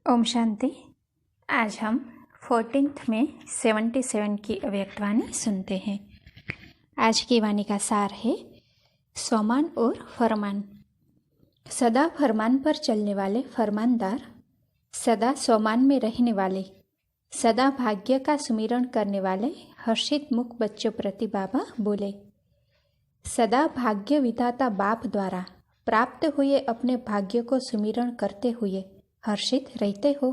ओम शांति। आज हम 14th में 77 की अव्यक्तवाणी सुनते हैं। आज की वाणी का सार है सोमान और फरमान। सदा फरमान पर चलने वाले फरमानदार, सदा सोमान में रहने वाले, सदा भाग्य का सुमिरन करने वाले हर्षित मुख बच्चों प्रति बाबा बोले, सदा भाग्य विधाता बाप द्वारा प्राप्त हुए अपने भाग्य को सुमिरन करते हुए हर्षित रहते हो,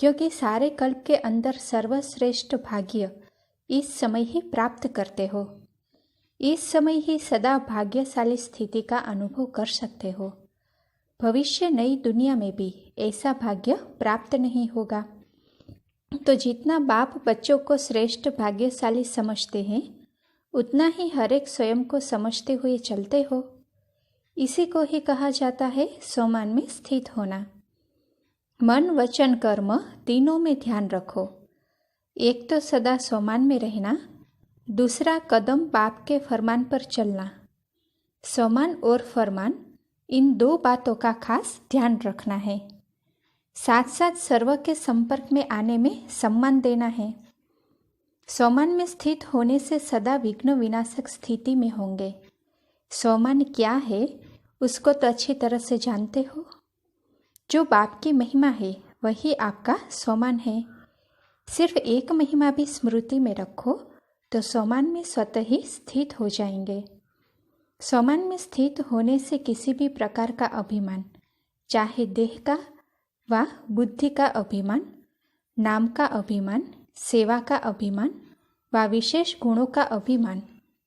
क्योंकि सारे कल्प के अंदर सर्वश्रेष्ठ भाग्य इस समय ही प्राप्त करते हो। इस समय ही सदा भाग्यशाली स्थिति का अनुभव कर सकते हो। भविष्य नई दुनिया में भी ऐसा भाग्य प्राप्त नहीं होगा। तो जितना बाप बच्चों को श्रेष्ठ भाग्यशाली समझते हैं, उतना ही हर एक स्वयं को समझते हुए चलते हो। इसी को ही कहा जाता है सोमान में स्थित होना। मन वचन कर्म तीनों में ध्यान रखो। एक तो सदा सोमान में रहना, दूसरा कदम बाप के फरमान पर चलना। सोमान और फरमान, इन दो बातों का खास ध्यान रखना है। साथ साथ सर्व के संपर्क में आने में सम्मान देना है। सोमान में स्थित होने से सदा विघ्न विनाशक स्थिति में होंगे। सोमान क्या है उसको तो अच्छी तरह से जानते हो। जो बाप की महिमा है वही आपका सोमान है। सिर्फ एक महिमा भी स्मृति में रखो तो सोमान में स्वतः ही स्थित हो जाएंगे। सोमान में स्थित होने से किसी भी प्रकार का अभिमान, चाहे देह का व बुद्धि का अभिमान, नाम का अभिमान, सेवा का अभिमान व विशेष गुणों का अभिमान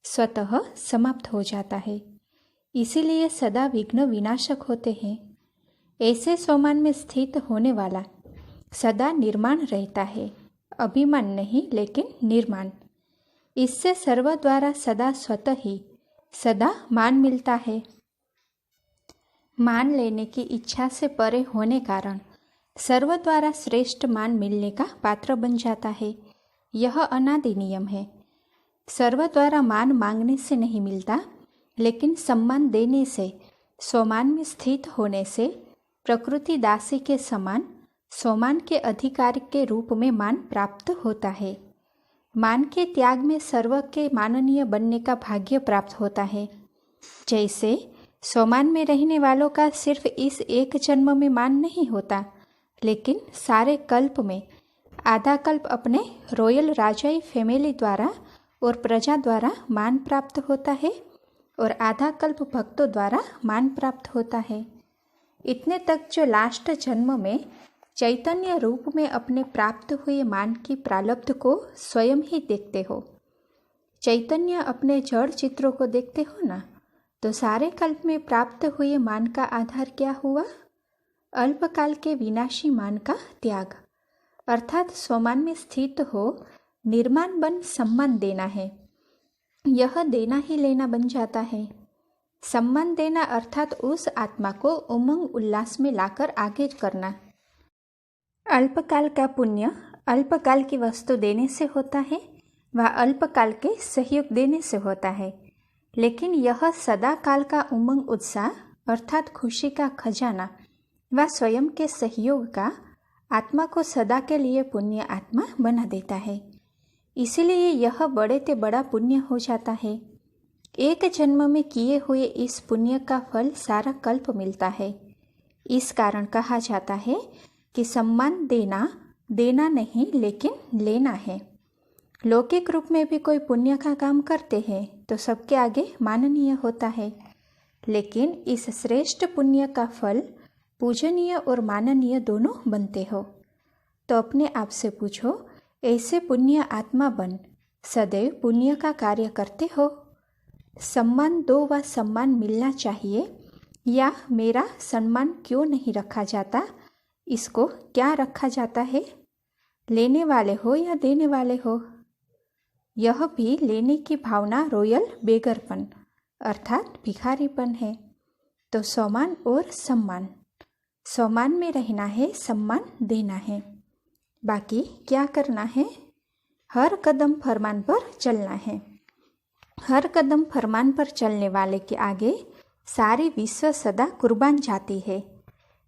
स्वतः समाप्त हो जाता है। इसीलिए सदा विघ्न विनाशक होते हैं। ऐसे सोमान में स्थित होने वाला सदा निर्माण रहता है। अभिमान नहीं लेकिन निर्माण। इससे सर्व द्वारा सदा स्वतः ही सदा मान मिलता है। मान लेने की इच्छा से परे होने कारण सर्व द्वारा श्रेष्ठ मान मिलने का पात्र बन जाता है। यह अनादि नियम है। सर्व द्वारा मान मांगने से नहीं मिलता, लेकिन सम्मान देने से, सोमान में स्थित होने से प्रकृति दासी के समान सोमान के अधिकारी के रूप में मान प्राप्त होता है। मान के त्याग में सर्व के माननीय बनने का भाग्य प्राप्त होता है। जैसे सोमान में रहने वालों का सिर्फ इस एक जन्म में मान नहीं होता, लेकिन सारे कल्प में आधा कल्प अपने रॉयल राजाई फैमिली द्वारा और प्रजा द्वारा मान प्राप्त होता है और आधा कल्प भक्तों द्वारा मान प्राप्त होता है। इतने तक जो लास्ट जन्म में चैतन्य रूप में अपने प्राप्त हुए मान की प्रारब्ध को स्वयं ही देखते हो। चैतन्य अपने जड़ चित्रों को देखते हो ना, तो सारे कल्प में प्राप्त हुए मान का आधार क्या हुआ? अल्पकाल के विनाशी मान का त्याग, अर्थात सोमान में स्थित हो निर्माण बन सम्मान देना है। यह देना ही लेना बन जाता है। सम्मान देना अर्थात उस आत्मा को उमंग उल्लास में लाकर आगे करना। अल्पकाल का पुण्य अल्पकाल की वस्तु देने से होता है व अल्पकाल के सहयोग देने से होता है, लेकिन यह सदा काल का उमंग उत्साह अर्थात खुशी का खजाना व स्वयं के सहयोग का आत्मा को सदा के लिए पुण्य आत्मा बना देता है। इसीलिए यह बड़े ते बड़ा पुण्य हो जाता है। एक जन्म में किए हुए इस पुण्य का फल सारा कल्प मिलता है। इस कारण कहा जाता है कि सम्मान देना देना नहीं लेकिन लेना है। लौकिक रूप में भी कोई पुण्य का काम करते हैं तो सबके आगे माननीय होता है, लेकिन इस श्रेष्ठ पुण्य का फल पूजनीय और माननीय दोनों बनते हो। तो अपने आप से पूछो, ऐसे पुण्य आत्मा बन सदैव पुण्य का कार्य करते हो? सम्मान दो व सम्मान मिलना चाहिए, या मेरा सम्मान क्यों नहीं रखा जाता, इसको क्या रखा जाता है? लेने वाले हो या देने वाले हो? यह भी लेने की भावना रॉयल बेगरपन अर्थात भिखारीपन है। तो सोमान और सम्मान, सोमान में रहना है, सम्मान देना है। बाकी क्या करना है? हर कदम फरमान पर चलना है। हर कदम फरमान पर चलने वाले के आगे सारी विश्व सदा कुर्बान जाती है।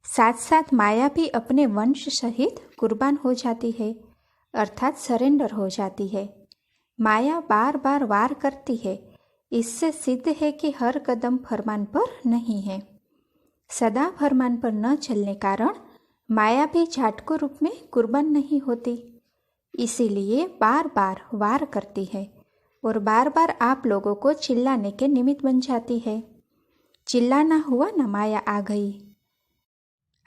साथ साथ माया भी अपने वंश सहित कुर्बान हो जाती है, अर्थात सरेंडर हो जाती है। माया बार बार वार करती है, इससे सिद्ध है कि हर कदम फरमान पर नहीं है। सदा फरमान पर न चलने कारण माया भी झाटको रूप में कुर्बान नहीं होती, इसीलिए बार बार वार करती है और बार बार आप लोगों को चिल्लाने के निमित्त बन जाती है। चिल्लाना हुआ ना, माया आ गई,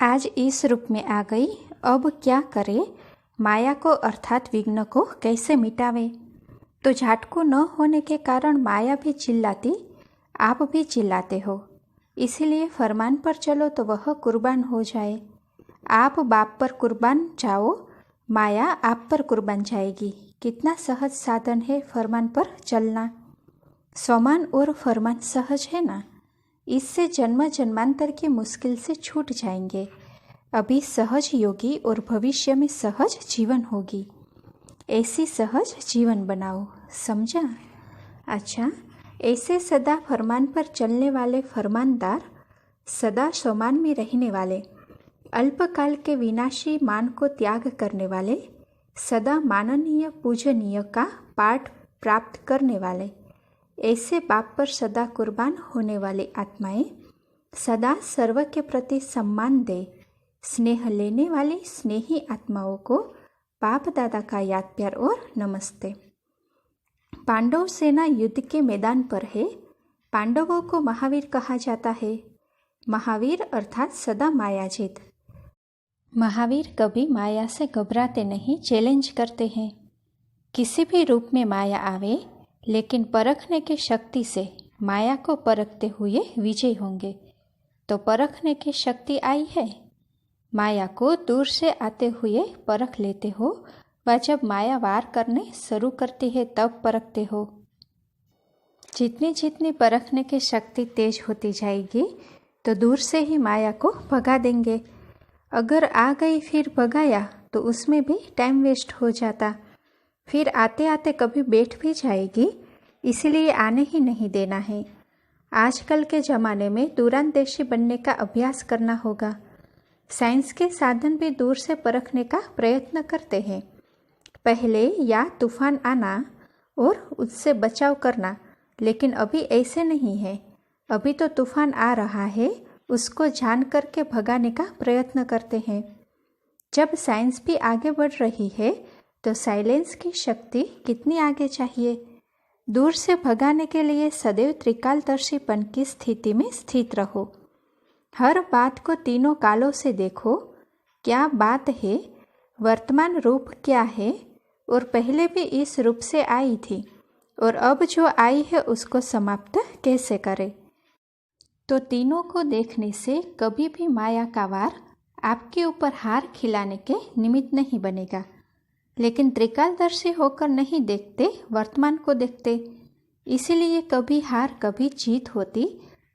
आज इस रूप में आ गई, अब क्या करे, माया को अर्थात विघ्न को कैसे मिटावे। तो झाटको न होने के कारण माया भी चिल्लाती, आप भी चिल्लाते हो, इसीलिए फरमान पर चलो तो वह कुर्बान हो जाए। आप बाप पर कुर्बान जाओ, माया आप पर कुर्बान जाएगी। कितना सहज साधन है फरमान पर चलना। स्वमान और फरमान सहज है ना, इससे जन्म जन्मांतर की मुश्किल से छूट जाएंगे। अभी सहज योगी और भविष्य में सहज जीवन होगी। ऐसी सहज जीवन बनाओ, समझा? अच्छा, ऐसे सदा फरमान पर चलने वाले फरमानदार, सदा स्वमान में रहने वाले, अल्पकाल के विनाशी मान को त्याग करने वाले, सदा माननीय पूजनीय का पाठ प्राप्त करने वाले, ऐसे बाप पर सदा कुर्बान होने वाली आत्माएं सदा सर्व के प्रति सम्मान दे, स्नेह लेने वाली स्नेही आत्माओं को बाप दादा का याद प्यार और नमस्ते। पांडव सेना युद्ध के मैदान पर है। पांडवों को महावीर कहा जाता है। महावीर अर्थात सदा मायाजीत। महावीर कभी माया से घबराते नहीं, चैलेंज करते हैं। किसी भी रूप में माया आवे, लेकिन परखने की शक्ति से माया को परखते हुए विजय होंगे। तो परखने की शक्ति आई है। माया को दूर से आते हुए परख लेते हो, व जब माया वार करने शुरू करती है तब परखते हो। जितनी जितनी परखने की शक्ति तेज होती जाएगी, तो दूर से ही माया को भगा देंगे। अगर आ गई फिर भगाया तो उसमें भी टाइम वेस्ट हो जाता, फिर आते आते कभी बैठ भी जाएगी, इसीलिए आने ही नहीं देना है। आजकल के ज़माने में दूरांदेशी बनने का अभ्यास करना होगा। साइंस के साधन भी दूर से परखने का प्रयत्न करते हैं। पहले या तूफान आना और उससे बचाव करना, लेकिन अभी ऐसे नहीं है। अभी तो तूफान आ रहा है, उसको जान करके भगाने का प्रयत्न करते हैं। जब साइंस भी आगे बढ़ रही है, तो साइलेंस की शक्ति कितनी आगे चाहिए। दूर से भगाने के लिए सदैव त्रिकालदर्शीपन की स्थिति में स्थित रहो। हर बात को तीनों कालों से देखो। क्या बात है, वर्तमान रूप क्या है, और पहले भी इस रूप से आई थी, और अब जो आई है उसको समाप्त कैसे करें। तो तीनों को देखने से कभी भी माया का वार आपके ऊपर हार खिलाने के निमित्त नहीं बनेगा। लेकिन त्रिकालदर्शी होकर नहीं देखते, वर्तमान को देखते, इसीलिए कभी हार कभी जीत होती,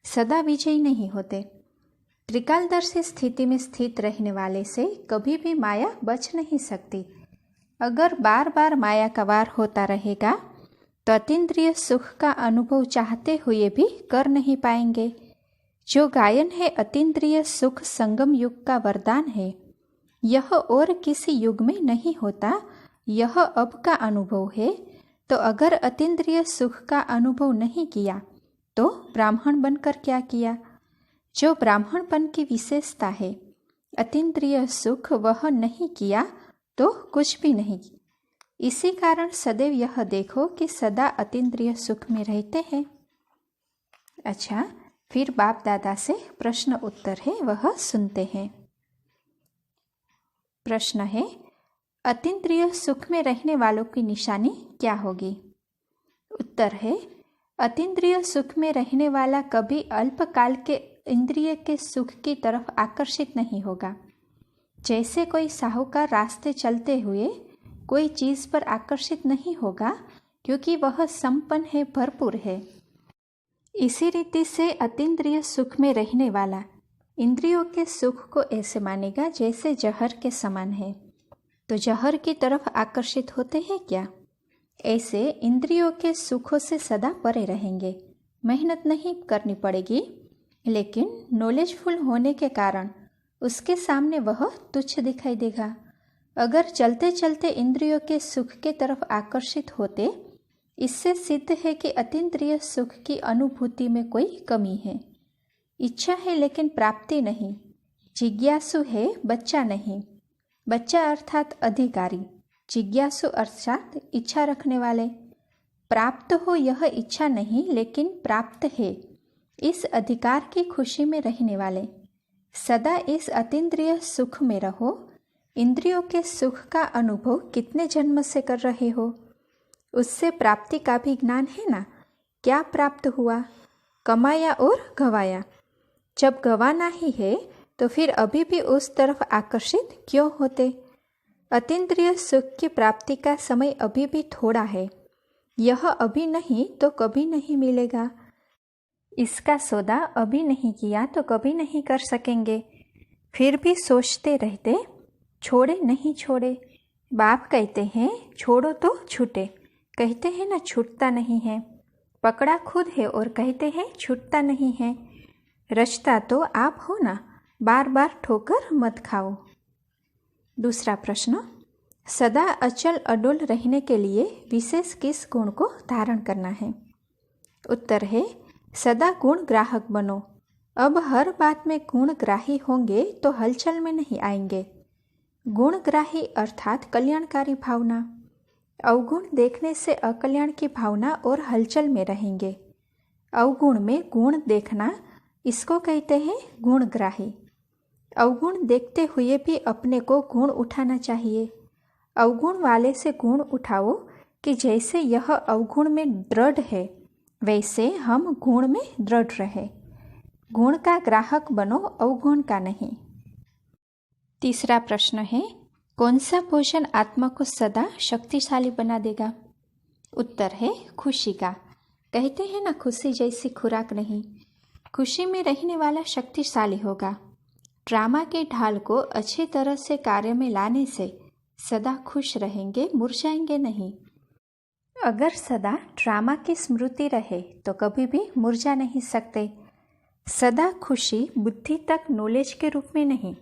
सदा विजयी नहीं होते। त्रिकालदर्शी स्थिति में स्थित रहने वाले से कभी भी माया बच नहीं सकती। अगर बार बार माया का वार होता रहेगा, तो अतीन्द्रिय सुख का अनुभव चाहते हुए भी कर नहीं पाएंगे। जो गायन है अतीन्द्रिय सुख संगम युग का वरदान है। यह और किसी युग में नहीं होता, यह अब का अनुभव है। तो अगर अतीन्द्रिय सुख का अनुभव नहीं किया, तो ब्राह्मण बनकर क्या किया। जो ब्राह्मणपन की विशेषता है, अतीन्द्रिय सुख वह नहीं किया तो कुछ भी नहीं। इसी कारण सदैव यह देखो कि सदा अतीन्द्रिय सुख में रहते हैं। अच्छा, फिर बाप दादा से प्रश्न उत्तर है, वह सुनते हैं। प्रश्न है, अतीन्द्रिय सुख में रहने वालों की निशानी क्या होगी। उत्तर है, अतीन्द्रिय सुख में रहने वाला कभी अल्पकाल के इंद्रिय के सुख की तरफ आकर्षित नहीं होगा। जैसे कोई साहूकार रास्ते चलते हुए कोई चीज़ पर आकर्षित नहीं होगा, क्योंकि वह संपन्न है, भरपूर है। इसी रीति से अतीन्द्रिय सुख में रहने वाला इंद्रियों के सुख को ऐसे मानेगा जैसे जहर के समान है। तो जहर की तरफ आकर्षित होते हैं क्या। ऐसे इंद्रियों के सुखों से सदा परे रहेंगे। मेहनत नहीं करनी पड़ेगी, लेकिन नॉलेजफुल होने के कारण उसके सामने वह तुच्छ दिखाई देगा। अगर चलते चलते इंद्रियों के सुख के तरफ आकर्षित होते, इससे सिद्ध है कि अतीन्द्रिय सुख की अनुभूति में कोई कमी है। इच्छा है लेकिन प्राप्ति नहीं। जिज्ञासु है, बच्चा नहीं। बच्चा अर्थात अधिकारी, जिज्ञासु अर्थात इच्छा रखने वाले। प्राप्त हो यह इच्छा नहीं लेकिन प्राप्त है, इस अधिकार की खुशी में रहने वाले। सदा इस अतीन्द्रिय सुख में रहो। इंद्रियों के सुख का अनुभव कितने जन्म से कर रहे हो, उससे प्राप्ति का भी ज्ञान है ना। क्या प्राप्त हुआ? कमाया और गवाया। जब गवाना ही है तो फिर अभी भी उस तरफ आकर्षित क्यों होते? अतीन्द्रिय सुख की प्राप्ति का समय अभी भी थोड़ा है। यह अभी नहीं तो कभी नहीं मिलेगा। इसका सौदा अभी नहीं किया तो कभी नहीं कर सकेंगे। फिर भी सोचते रहते, छोड़े नहीं छोड़े। बाप कहते हैं छोड़ो तो छूटे, कहते हैं ना छूटता नहीं है। पकड़ा खुद है और कहते हैं छूटता नहीं है। रचता तो आप हो ना, बार बार ठोकर मत खाओ। दूसरा प्रश्न, सदा अचल अडोल रहने के लिए विशेष किस गुण को धारण करना है? उत्तर है, सदा गुण ग्राहक बनो। अब हर बात में गुण ग्राही होंगे तो हलचल में नहीं आएंगे। गुणग्राही अर्थात कल्याणकारी भावना। अवगुण देखने से अकल्याण की भावना और हलचल में रहेंगे। अवगुण में गुण देखना, इसको कहते हैं गुणग्राही। अवगुण देखते हुए भी अपने को गुण उठाना चाहिए। अवगुण वाले से गुण उठाओ कि जैसे यह अवगुण में दृढ़ है वैसे हम गुण में दृढ़ रहे। गुण का ग्राहक बनो, अवगुण का नहीं। तीसरा प्रश्न है, कौन सा भोजन आत्मा को सदा शक्तिशाली बना देगा? उत्तर है, खुशी का। कहते हैं ना खुशी जैसी खुराक नहीं। खुशी में रहने वाला शक्तिशाली होगा। ड्रामा के ढाल को अच्छी तरह से कार्य में लाने से सदा खुश रहेंगे, मुरझाएंगे नहीं। अगर सदा ड्रामा की स्मृति रहे तो कभी भी मुरझा नहीं सकते। सदा खुशी बुद्धि तक नॉलेज के रूप में नहीं।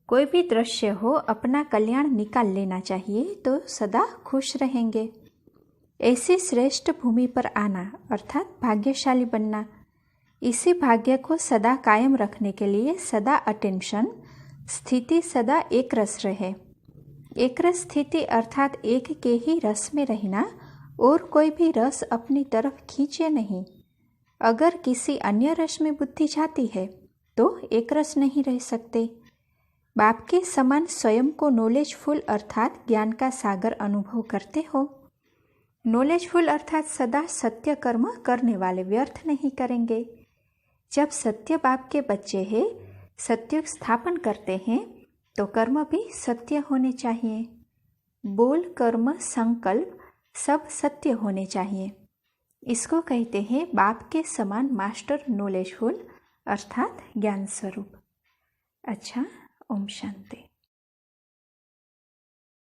कोई भी दृश्य हो अपना कल्याण निकाल लेना चाहिए तो सदा खुश रहेंगे। ऐसी श्रेष्ठ भूमि पर आना अर्थात भाग्यशाली बनना। इसी भाग्य को सदा कायम रखने के लिए सदा अटेंशन, स्थिति सदा एक रस रहे। एक रस स्थिति अर्थात एक के ही रस में रहना और कोई भी रस अपनी तरफ खींचे नहीं। अगर किसी अन्य रस में बुद्धि जाती है तो एक रस नहीं रह सकते। बाप के समान स्वयं को नॉलेजफुल अर्थात ज्ञान का सागर अनुभव करते हो। नॉलेजफुल अर्थात सदा सत्य कर्म करने वाले, व्यर्थ नहीं करेंगे। जब सत्य बाप के बच्चे हैं, सत्य स्थापन करते हैं तो कर्म भी सत्य होने चाहिए। बोल, कर्म, संकल्प सब सत्य होने चाहिए। इसको कहते हैं बाप के समान मास्टर नॉलेजफुल अर्थात ज्ञान स्वरूप। अच्छा, ओम शांति।